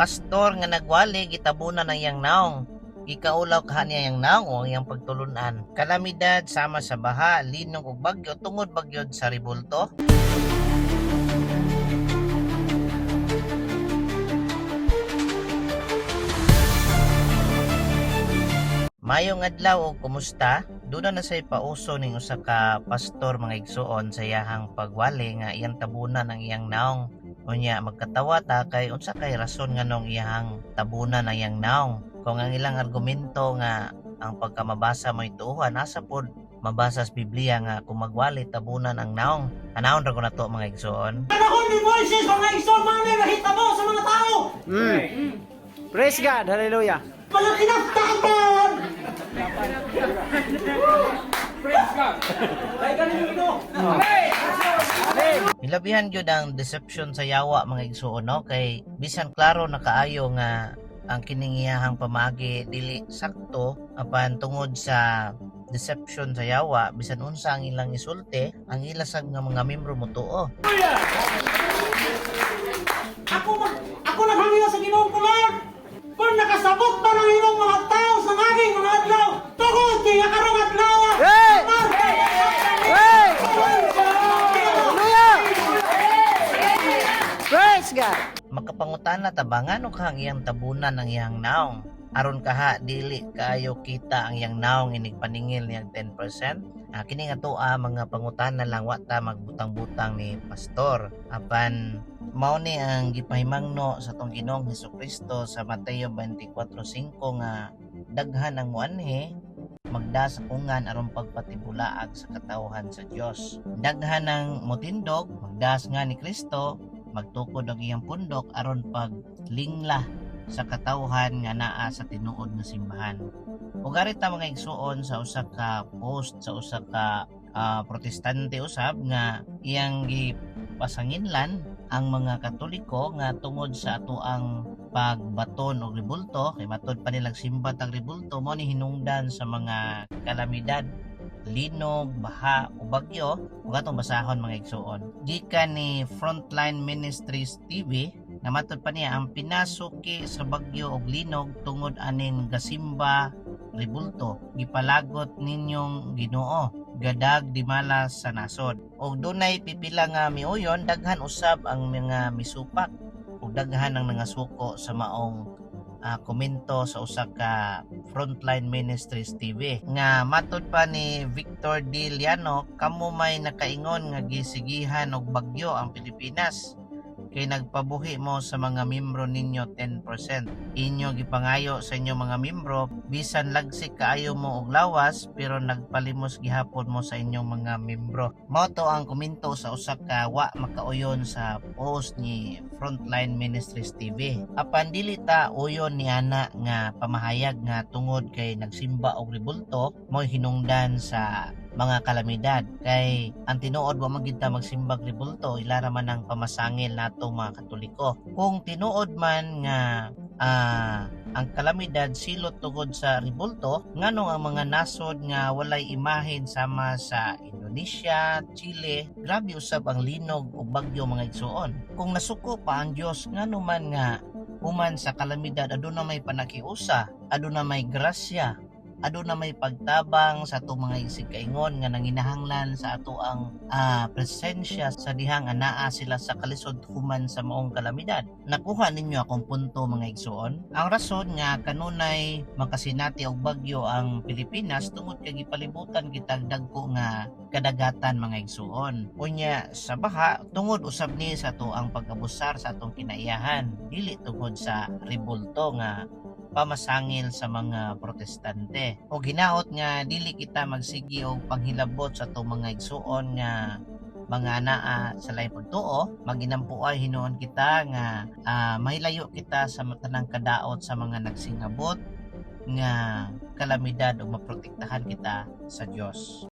Pastor nga nagwali gitabunan ng iyang naong. Gikaulaw kaniya yang naong o iyang pagtulunan. Kalamidad sama sa baha, linong ug bagyo tungod bagyod sa ribulto. Mayong adlaw o kumusta? Duna na say pauso ning usa ka pastor mga igsuon sa iyahang pagwali nga iyang tabunan ang iyang naong. Unya magkatawa ta kay unsa kay rason nganong iyang tabunan ang iyang naong. Kung ang ilang argumento nga ang pagkamabasa mo ituuhan asa pod mabasa sa Biblia nga kung magwali tabunan ang naong. Anahon ra ko nato mga igsuon. Panahon ni Moises, mga igsoon, mga may mahitabo sa mga tao. Praise God, hallelujah. Walang kinaktakan! Hilabihan gyud ang deception sa yawa mga igsuon no kay bisan klaro nakaayo nga ang kining iyahang pamagi dili sakto apan tungod sa deception sa yawa bisan unsa ang ilang isulti ang ilasag nga mga membro mo tuo. Ako naghangyo sa Ginoong ko, Lord. Kung nakasabot ba ng inyong mga tao sa aking mga adlaw, tungod kaya karong adlaw. Hey! Hey! Hallelujah! Praise God. Makapangutana ta ba ngano ka ang iyang tabunan ng iyang naong aron kaha dili kaayo kita ang iyang naong inig paningil niyang 10%. Kini nga tuwa mga pangutana lang wa ta magbutang-butang ni pastor apan mao ni ang gipahimangno sa tong Ginoong Hesukristo sa Mateo 24:5 nga daghan ang muanhi magda sa kungan aron pagpatibulaag sa katawhan sa Dios. Daghan ang motindog magdas nga ni Kristo magtukod og iyang pundok aron paglingla sa katawhan nga naa sa tinuod nga simbahan. Ug ari ta mga igsuon sa usa ka post sa usa ka protestante usab nga iyang gipasanginlan ang mga Katoliko nga tungod sa ato ang pagbaton og ribulto kay matod pa nilang simbat ang ribulto mo ni hinungdan sa mga kalamidad linog, baha o bagyo ug atong basahon mga igsuon. Gikan ni Frontline Ministries TV na matod pa niya ang pinasuki sa bagyo og linog tungod aning gasimba ribulto gipalagot ninyong Ginoo gadag di malas sa nasod ug dunay pipila nga miuyon daghan usab ang mga misupak ug daghan ang nangasuko sa maong komento sa usa ka Frontline Ministries TV nga matod pa ni Victor D. Liano kamo may nakaingon nga gisigihan og bagyo ang Pilipinas kay nagpabuhi mo sa mga membro ninyo 10%. Inyo gipangayo sa inyo mga membro bisan lagsik kaayo mo og lawas pero nagpalimos gihapon mo sa inyong mga membro. Mao to ang komento sa usa ka wa makauyon sa post ni Frontline Ministries TV. Apan dili ta uyon ni ana nga pamahayag nga tungod kay nagsimba og ribulto mo hinungdan sa mga kalamidad kay ang tinuod wa magid ta magsimbag ribulto ilara man ang pamasangil nato mga Katoliko. Kung tinuod man nga ang kalamidad silot tungod sa ribulto nganong ang mga nasod nga walay imahen sama sa Indonesia, Chile, grabe usab ang linog o bagyo mga igsuon. Kung nasuko pa ang Dios ngano man nga human sa kalamidad aduna may panakiusa, aduna may grasya, aduna may pagtabang sa ato mga isig-kaingon nga nanginahanglan sa ato ang presensya sa dihang anaa sila sa kalisod human sa maong kalamidad. Nakuha ninyo akong punto mga igsuon. Ang rason nga kanunay makasinati og bagyo ang Pilipinas tungod kay gipalibutan kitag dagko nga kadagatan mga igsuon. Unya sa baha tungod usab ni sa ato ang pagkabusar sa atong kinaiyahan dili tungod sa ribulto nga pamasangil sa mga protestante. O ginaot nga dili kita magsigi og panghilabot sa atong mga igsuon nga mga anaa sa lain pagtuo, maginampuay hinuon kita nga mahilayo kita sa matanang kadaot sa mga nagsingabot nga kalamidad o maprotektahan kita sa Dios.